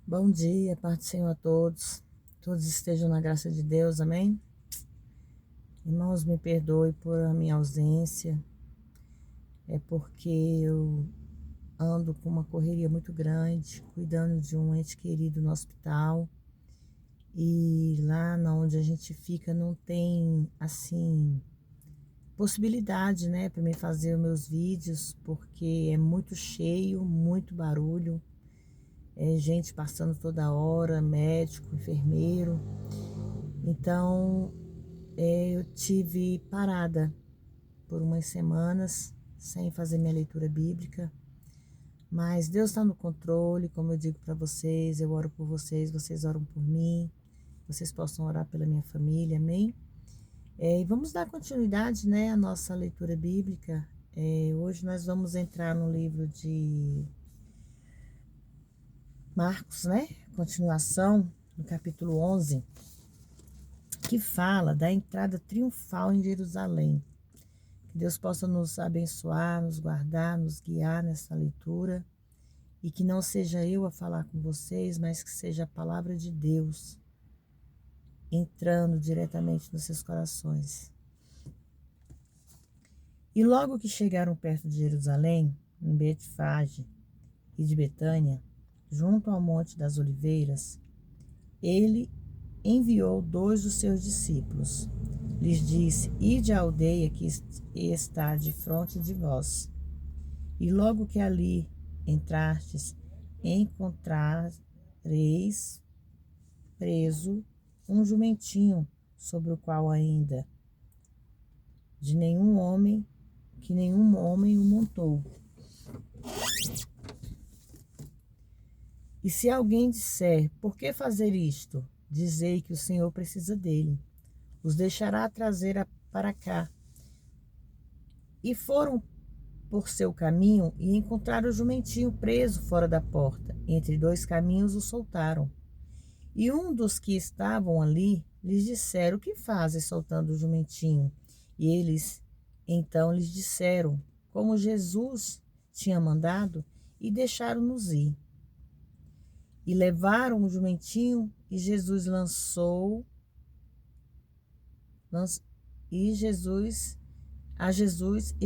Bom dia, paz do Senhor a todos. Todos estejam na graça de Deus, amém? Irmãos, me perdoe por a minha ausência. É porque eu ando com uma correria muito grande, cuidando de um ente querido no hospital. E lá onde a gente fica não tem, assim, possibilidade, né, para mim fazer os meus vídeos, porque é muito cheio, muito barulho. É gente passando toda hora, médico, enfermeiro. Então, eu tive parada por umas semanas sem fazer minha leitura bíblica, mas Deus está no controle, como eu digo para vocês, eu oro por vocês, vocês oram por mim, vocês possam orar pela minha família, amém? E vamos dar continuidade, né, à nossa leitura bíblica. Hoje nós vamos entrar no livro de Marcos, né? Continuação, no capítulo 11, que fala da entrada triunfal em Jerusalém. Que Deus possa nos abençoar, nos guardar, nos guiar nessa leitura. E que não seja eu a falar com vocês, mas que seja a palavra de Deus entrando diretamente nos seus corações. E logo que chegaram perto de Jerusalém, em Betfage e de Betânia, junto ao Monte das Oliveiras, ele enviou 2 dos seus discípulos. Lhes disse: Ide à aldeia que está de fronte de vós. E logo que ali entrastes, encontrareis preso um jumentinho, sobre o qual ainda nenhum homem o montou. E se alguém disser: Por que fazer isto? Dizei que o Senhor precisa dele. Os deixará trazer para cá. E foram por seu caminho e encontraram o jumentinho preso fora da porta. Entre 2 caminhos o soltaram. E um dos que estavam ali lhes disseram: O que fazes soltando o jumentinho? E eles então lhes disseram como Jesus tinha mandado, e deixaram-nos ir. E levaram o jumentinho, e Jesus e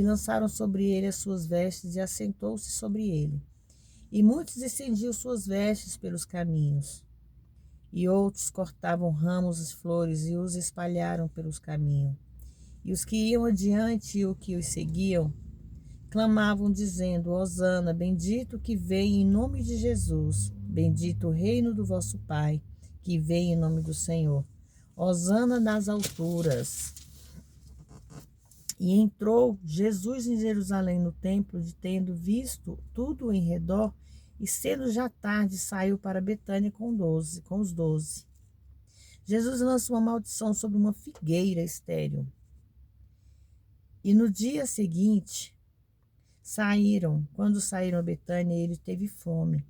lançaram sobre ele as suas vestes, e assentou-se sobre ele. E muitos estendiam suas vestes pelos caminhos, e outros cortavam ramos e flores e os espalharam pelos caminhos. E os que iam adiante e os que os seguiam clamavam, dizendo: Hosana, bendito que vem em nome de Jesus, bendito o reino do vosso Pai, que vem em nome do Senhor. Hosana nas alturas. E entrou Jesus em Jerusalém no templo, tendo visto tudo em redor, e sendo já tarde, saiu para Betânia com os 12. Jesus lançou uma maldição sobre uma figueira estéril. E no dia seguinte, quando saíram a Betânia, ele teve fome.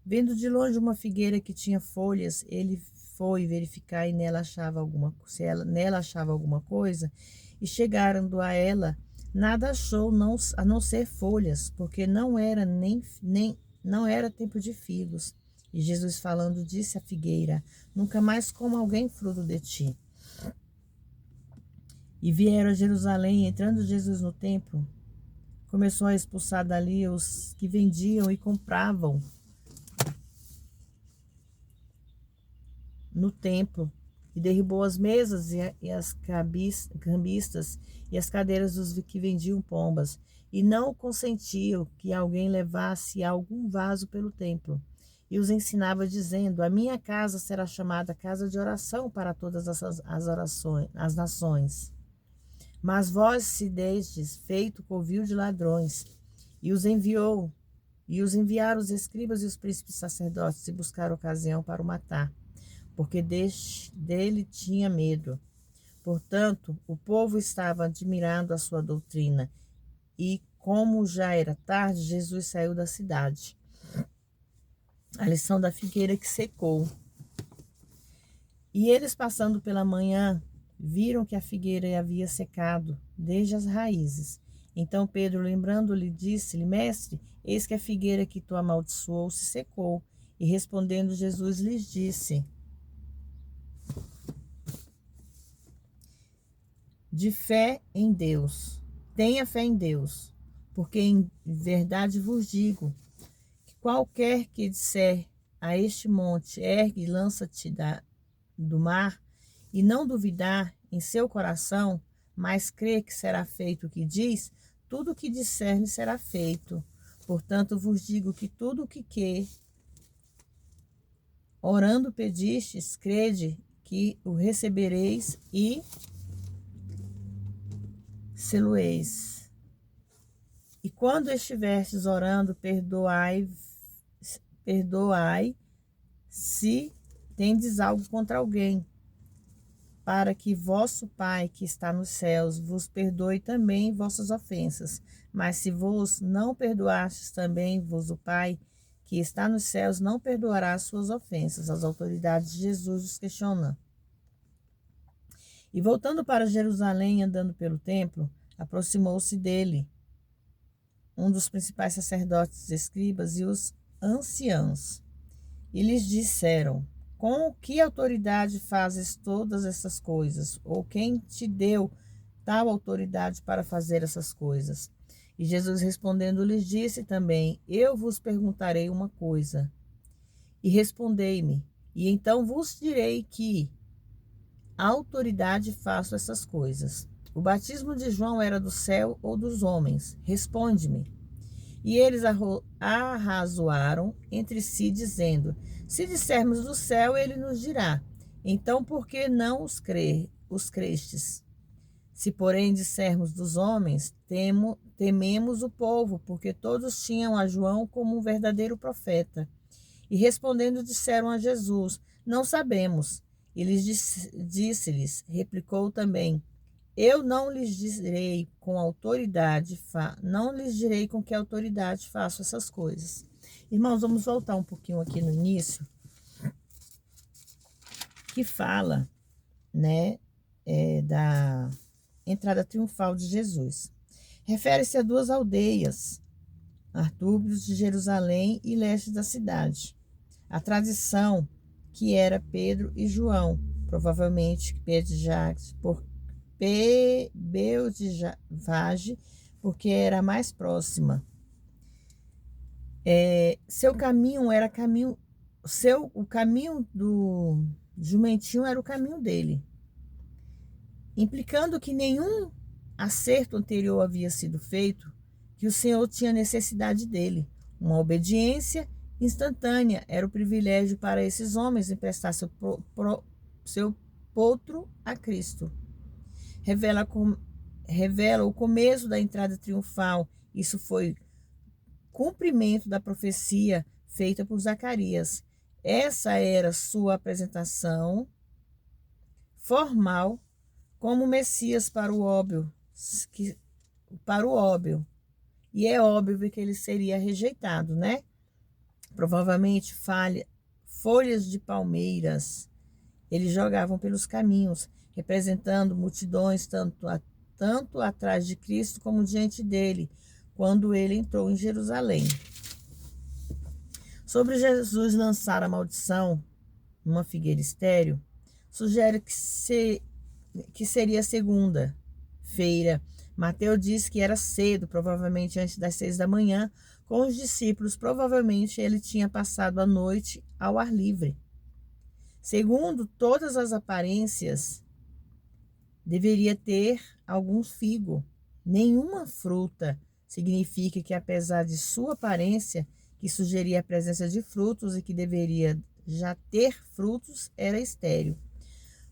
Vendo de longe uma figueira que tinha folhas, ele foi verificar se nela achava alguma coisa, e chegando a ela, nada achou a não ser folhas, porque não era não era tempo de figos. E Jesus falando disse à figueira: Nunca mais coma alguém fruto de ti. E vieram a Jerusalém, entrando Jesus no templo, começou a expulsar dali os que vendiam e compravam no templo, e derribou as mesas e as cambistas e as cadeiras dos que vendiam pombas, e não consentiu que alguém levasse algum vaso pelo templo. E os ensinava, dizendo: A minha casa será chamada casa de oração para todas as nações. Mas vós se destes feito covil de ladrões. E os enviaram os escribas e os príncipes sacerdotes, e buscaram ocasião para o matar, porque dele tinha medo. Portanto, o povo estava admirando a sua doutrina. E como já era tarde, Jesus saiu da cidade. A lição da figueira que secou. E eles, passando pela manhã, viram que a figueira havia secado desde as raízes. Então Pedro, lembrando-lhe, disse-lhe: Mestre, eis que a figueira que tu amaldiçoou se secou. E respondendo Jesus lhes disse: de fé em Deus, tenha fé em Deus, porque em verdade vos digo que qualquer que disser a este monte, ergue e lança-te do mar, e não duvidar em seu coração, mas crê que será feito o que diz, tudo o que disser lhe será feito. Portanto, vos digo que tudo o que orando pedistes, crede que o recebereis e sê-lo-eis. E quando estiverdes orando, perdoai se tendes algo contra alguém, para que vosso Pai que está nos céus vos perdoe também vossas ofensas. Mas se vos não perdoastes, também o Pai que está nos céus não perdoará as suas ofensas. As autoridades de Jesus os questionam. E voltando para Jerusalém, andando pelo templo, aproximou-se dele um dos principais sacerdotes, escribas e os anciãos, e lhes disseram: com que autoridade fazes todas essas coisas? Ou quem te deu tal autoridade para fazer essas coisas? E Jesus respondendo lhes disse também: eu vos perguntarei uma coisa, e respondei-me, e então vos direi que autoridade faço essas coisas. O batismo de João era do céu ou dos homens? Responde-me. E eles arrazoaram entre si, dizendo: se dissermos do céu, ele nos dirá: então por que não os crestes? Se, porém, dissermos dos homens, tememos o povo, porque todos tinham a João como um verdadeiro profeta. E respondendo, disseram a Jesus: não sabemos. E disse-lhes, replicou também: eu não lhes direi com autoridade, não lhes direi com que autoridade faço essas coisas. Irmãos, vamos voltar um pouquinho aqui no início, que fala, né, da entrada triunfal de Jesus. Refere-se a duas aldeias, artúbios de Jerusalém e leste da cidade. A tradição que era Pedro e João, provavelmente Betjage, porque era a mais próxima. Seu caminho era caminho, o caminho do jumentinho era o caminho dele, implicando que nenhum acerto anterior havia sido feito, que o Senhor tinha necessidade dele. Uma obediência instantânea era o privilégio para esses homens emprestar seu potro a Cristo. Revela o começo da entrada triunfal. Isso foi cumprimento da profecia feita por Zacarias. Essa era sua apresentação formal como Messias para o óbvio, e é óbvio que ele seria rejeitado, né? Provavelmente folhas de palmeiras eles jogavam pelos caminhos, representando multidões tanto atrás de Cristo como diante dele, quando ele entrou em Jerusalém. Sobre Jesus lançar a maldição numa figueira estéril, sugere que seria segunda-feira. Mateus diz que era cedo, provavelmente antes das 6 da manhã, com os discípulos. Provavelmente ele tinha passado a noite ao ar livre. Segundo todas as aparências, deveria ter algum figo. Nenhuma fruta significa que, apesar de sua aparência, que sugeria a presença de frutos e que deveria já ter frutos, era estéril.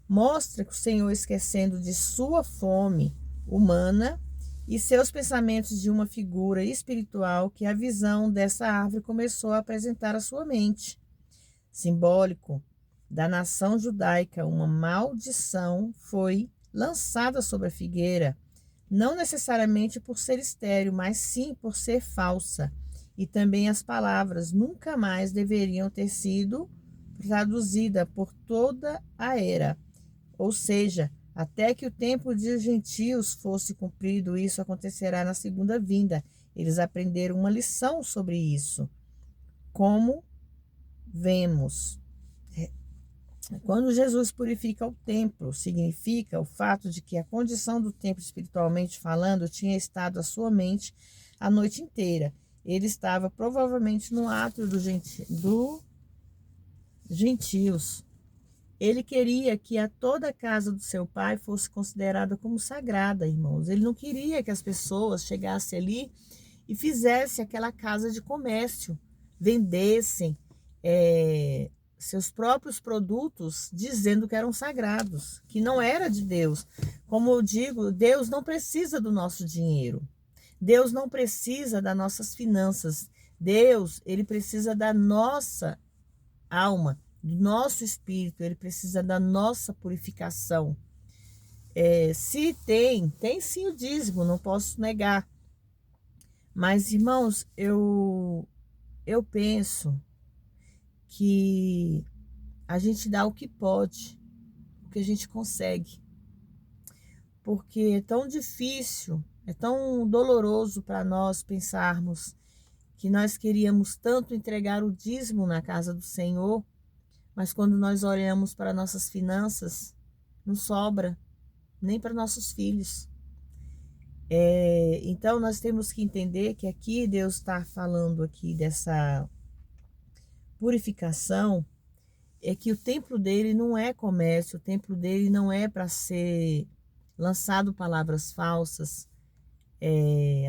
Mostra que o Senhor, esquecendo de sua fome humana e seus pensamentos de uma figura espiritual, que a visão dessa árvore começou a apresentar à sua mente. Simbólico da nação judaica, uma maldição foi lançada sobre a figueira, não necessariamente por ser estéril, mas sim por ser falsa. E também as palavras nunca mais deveriam ter sido traduzidas por toda a era. Ou seja, até que o tempo dos gentios fosse cumprido, isso acontecerá na segunda vinda. Eles aprenderam uma lição sobre isso. Como vemos. Quando Jesus purifica o templo, significa o fato de que a condição do templo, espiritualmente falando, tinha estado à sua mente a noite inteira. Ele estava provavelmente no átrio dos gentios. Ele queria que toda a casa do seu pai fosse considerada como sagrada, irmãos. Ele não queria que as pessoas chegassem ali e fizessem aquela casa de comércio, vendessem seus próprios produtos dizendo que eram sagrados, que não era de Deus. Como eu digo, Deus não precisa do nosso dinheiro. Deus não precisa das nossas finanças. Deus, ele precisa da nossa alma, do nosso espírito, ele precisa da nossa purificação. Se tem sim o dízimo, não posso negar. Mas, irmãos, eu penso que a gente dá o que pode, o que a gente consegue. Porque é tão difícil, é tão doloroso para nós pensarmos que nós queríamos tanto entregar o dízimo na casa do Senhor, mas quando nós olhamos para nossas finanças, não sobra nem para nossos filhos. Então nós temos que entender que aqui Deus está falando aqui dessa purificação, é que o templo dele não é comércio, o templo dele não é para ser lançado palavras falsas.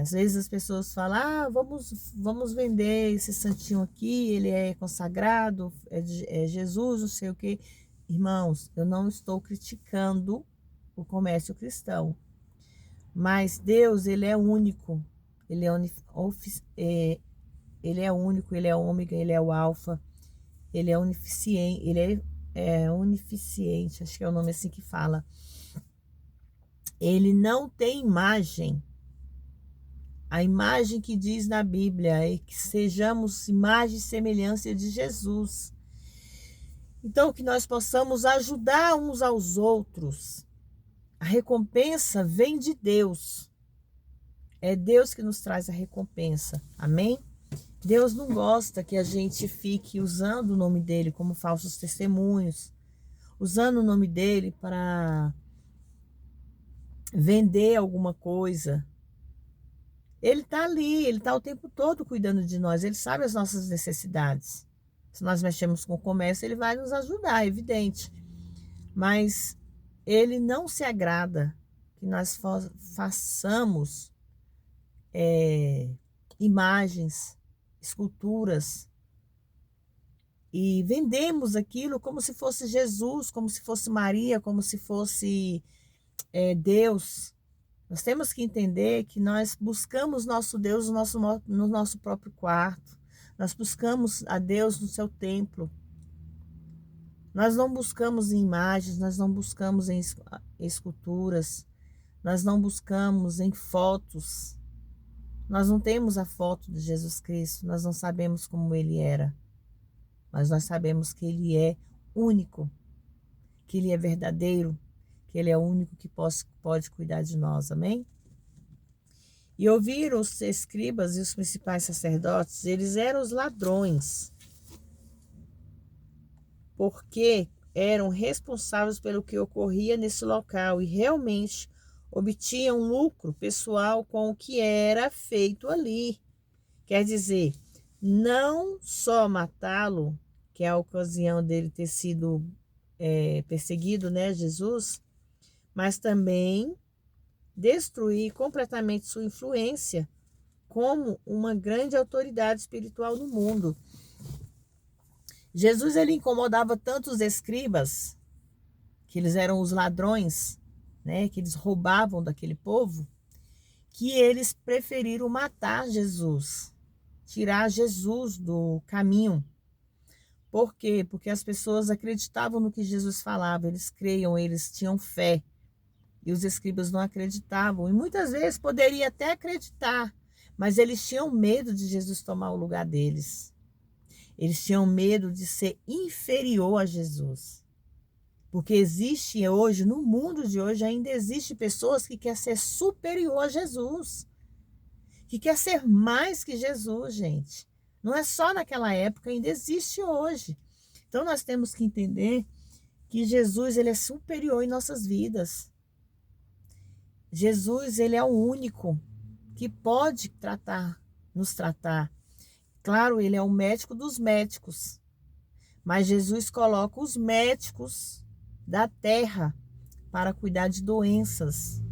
Às vezes as pessoas falam, vamos vender esse santinho aqui, ele é consagrado, é Jesus, não sei o quê. Irmãos, eu não estou criticando o comércio cristão, mas Deus, ele é único, ele é único, ele é ômega, ele é o alfa, ele é onisciente, ele é onisciente, acho que é o nome assim que fala. Ele não tem imagem. A imagem que diz na Bíblia é que sejamos imagem e semelhança de Jesus. Então, que nós possamos ajudar uns aos outros. A recompensa vem de Deus. É Deus que nos traz a recompensa. Amém? Deus não gosta que a gente fique usando o nome dele como falsos testemunhos, usando o nome dele para vender alguma coisa. Ele está ali, ele está o tempo todo cuidando de nós, ele sabe as nossas necessidades. Se nós mexemos com o comércio, ele vai nos ajudar, é evidente. Mas ele não se agrada que nós façamos imagens, esculturas, e vendemos aquilo como se fosse Jesus, como se fosse Maria, como se fosse Deus. Nós temos que entender que nós buscamos nosso Deus no nosso próprio quarto. Nós buscamos a Deus no seu templo. Nós não buscamos em imagens, nós não buscamos em esculturas, nós não buscamos em fotos. Nós não temos a foto de Jesus Cristo, nós não sabemos como ele era. Mas nós sabemos que ele é único, que ele é verdadeiro, que ele é o único que pode cuidar de nós, amém? E ouviram os escribas e os principais sacerdotes, eles eram os ladrões, porque eram responsáveis pelo que ocorria nesse local e realmente obtinham lucro pessoal com o que era feito ali. Quer dizer, não só matá-lo, que é a ocasião dele ter sido perseguido, né, Jesus, mas também destruir completamente sua influência como uma grande autoridade espiritual no mundo. Jesus, ele incomodava tanto os escribas, que eles eram os ladrões, né, que eles roubavam daquele povo, que eles preferiram matar Jesus, tirar Jesus do caminho. Por quê? Porque as pessoas acreditavam no que Jesus falava, eles creiam, eles tinham fé. E os escribas não acreditavam. E muitas vezes poderia até acreditar, mas eles tinham medo de Jesus tomar o lugar deles. Eles tinham medo de ser inferior a Jesus. Porque existe hoje, no mundo de hoje, ainda existe pessoas que querem ser superior a Jesus. Que quer ser mais que Jesus, gente. Não é só naquela época, ainda existe hoje. Então nós temos que entender que Jesus, ele é superior em nossas vidas. Jesus, ele é o único que pode nos tratar. Claro, ele é o médico dos médicos, mas Jesus coloca os médicos da terra para cuidar de doenças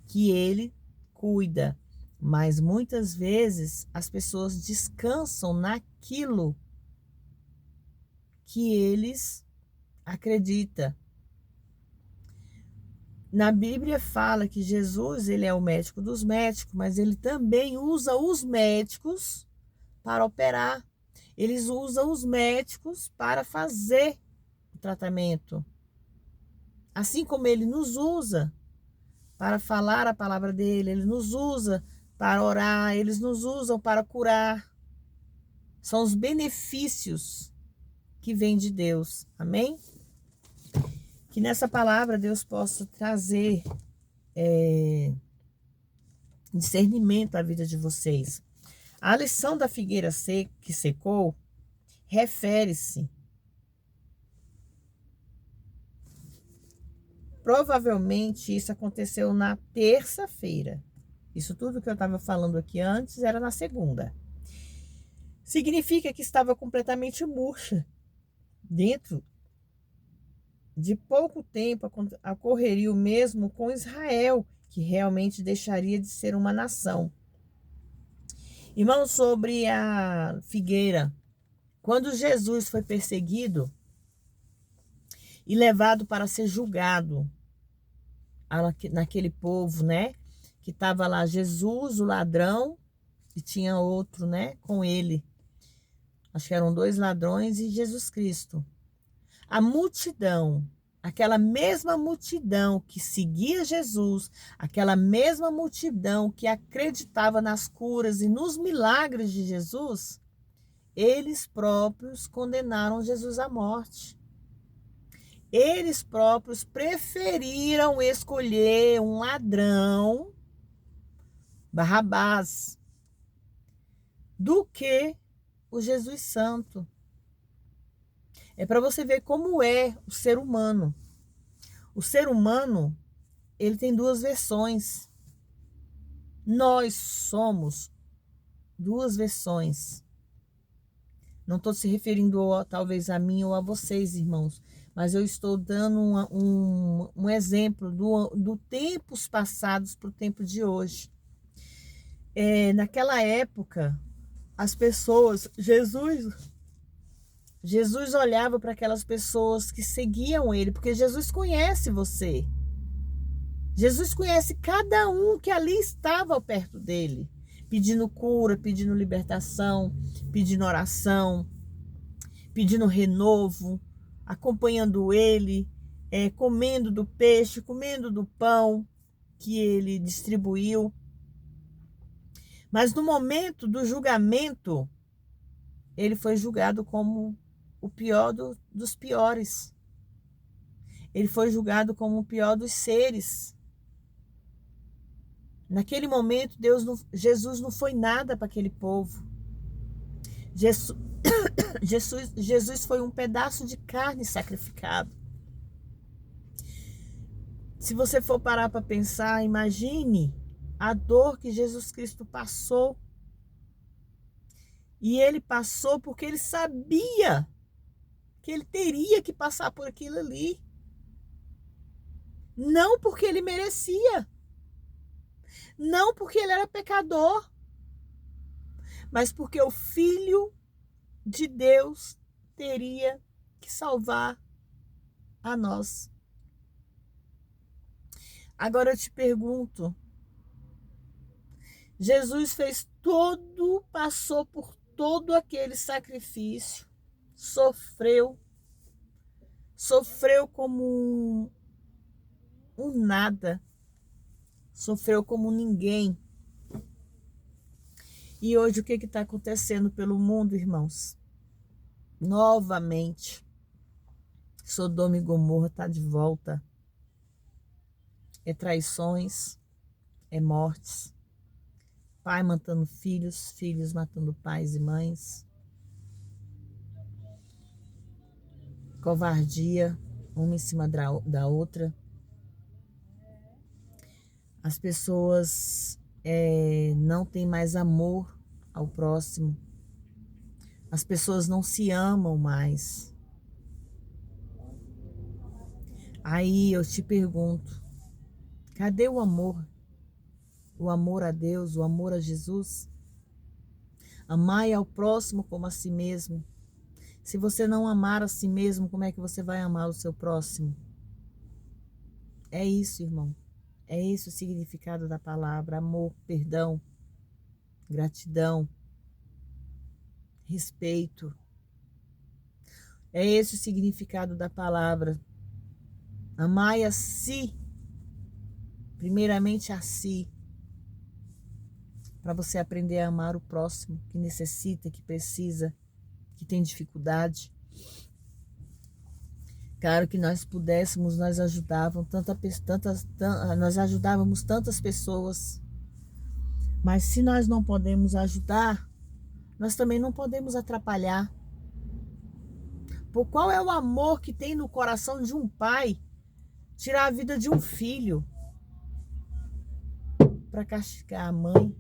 que ele cuida. Mas muitas vezes as pessoas descansam naquilo que eles acreditam. Na Bíblia fala que Jesus, ele é o médico dos médicos, mas ele também usa os médicos para operar. Eles usam os médicos para fazer o tratamento. Assim como ele nos usa para falar a palavra dele, ele nos usa para orar, eles nos usam para curar. São os benefícios que vêm de Deus. Amém? Que nessa palavra Deus possa trazer discernimento à vida de vocês. A lição da figueira que secou refere-se provavelmente isso aconteceu na terça-feira. Isso tudo que eu estava falando aqui antes era na segunda. Significa que estava completamente murcha. Dentro de pouco tempo ocorreria o mesmo com Israel, que realmente deixaria de ser uma nação. Irmãos, sobre a figueira, quando Jesus foi perseguido e levado para ser julgado, naquele povo, né, que estava lá Jesus, o ladrão, e tinha outro, né, com ele. Acho que eram 2 ladrões e Jesus Cristo. A multidão, aquela mesma multidão que seguia Jesus, aquela mesma multidão que acreditava nas curas e nos milagres de Jesus, eles próprios condenaram Jesus à morte. Eles próprios preferiram escolher um ladrão, Barrabás, do que o Jesus Santo. É para você ver como é o ser humano. O ser humano, ele tem 2 versões. Nós somos 2 versões. Não estou se referindo talvez a mim ou a vocês, irmãos, mas eu estou dando um exemplo do tempos passados para o tempo de hoje. Naquela época, as pessoas, Jesus olhava para aquelas pessoas que seguiam ele, porque Jesus conhece você. Jesus conhece cada um que ali estava perto dele, pedindo cura, pedindo libertação, pedindo oração, pedindo renovo, acompanhando ele, comendo do peixe, comendo do pão que ele distribuiu. Mas no momento do julgamento, ele foi julgado como o pior dos piores. Ele foi julgado como o pior dos seres. Naquele momento, Jesus não foi nada para aquele povo. Jesus foi um pedaço de carne sacrificado. Se você for parar para pensar, imagine a dor que Jesus Cristo passou. E ele passou porque ele sabia que ele teria que passar por aquilo ali. Não porque ele merecia. Não porque ele era pecador. Mas porque o Filho de Deus teria que salvar a nós. Agora eu te pergunto, Jesus passou por todo aquele sacrifício, sofreu como um nada, sofreu como ninguém. E hoje o que está acontecendo pelo mundo, irmãos? Novamente, Sodoma e Gomorra está de volta. É traições, é mortes, pai matando filhos, filhos matando pais e mães, covardia, uma em cima da outra. As pessoas não têm mais amor ao próximo. As pessoas não se amam mais. Aí eu te pergunto, cadê o amor? O amor a Deus, o amor a Jesus? Amai ao próximo como a si mesmo. Se você não amar a si mesmo, como é que você vai amar o seu próximo? É isso, irmão. É esse o significado da palavra: amor, perdão, gratidão, respeito. É esse o significado da palavra. Amai a si, primeiramente a si, para você aprender a amar o próximo que necessita, que precisa, que tem dificuldade. Claro que nós pudéssemos, nós ajudávamos tantas pessoas, mas se nós não podemos ajudar, nós também não podemos atrapalhar. Por qual é o amor que tem no coração de um pai tirar a vida de um filho para castigar a mãe?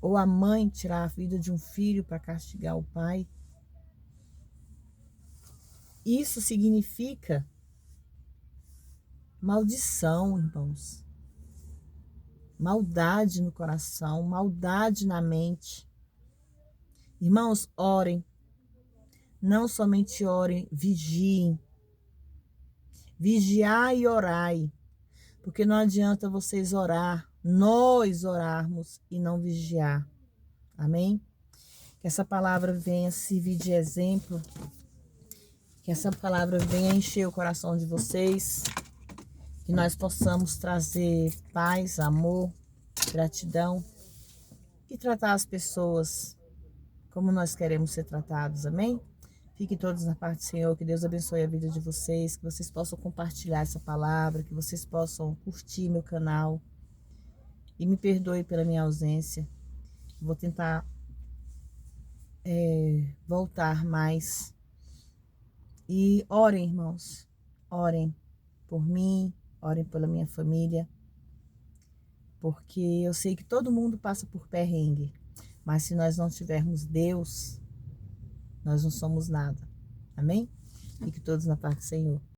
Ou a mãe tirar a vida de um filho para castigar o pai? Isso significa maldição, irmãos. Maldade no coração, maldade na mente. Irmãos, orem. Não somente orem, vigiem. Vigiai e orai. Porque não adianta vocês orar, nós orarmos e não vigiar. Amém? Que essa palavra venha servir de exemplo. Que essa palavra venha encher o coração de vocês. Que nós possamos trazer paz, amor, gratidão e tratar as pessoas como nós queremos ser tratados. Amém? Fiquem todos na parte do Senhor. Que Deus abençoe a vida de vocês. Que vocês possam compartilhar essa palavra. Que vocês possam curtir meu canal. E me perdoe pela minha ausência. Vou tentar voltar mais. E orem, irmãos. Orem por mim. Orem pela minha família. Porque eu sei que todo mundo passa por perrengue. Mas se nós não tivermos Deus, nós não somos nada. Amém? Fiquem todos na paz do Senhor.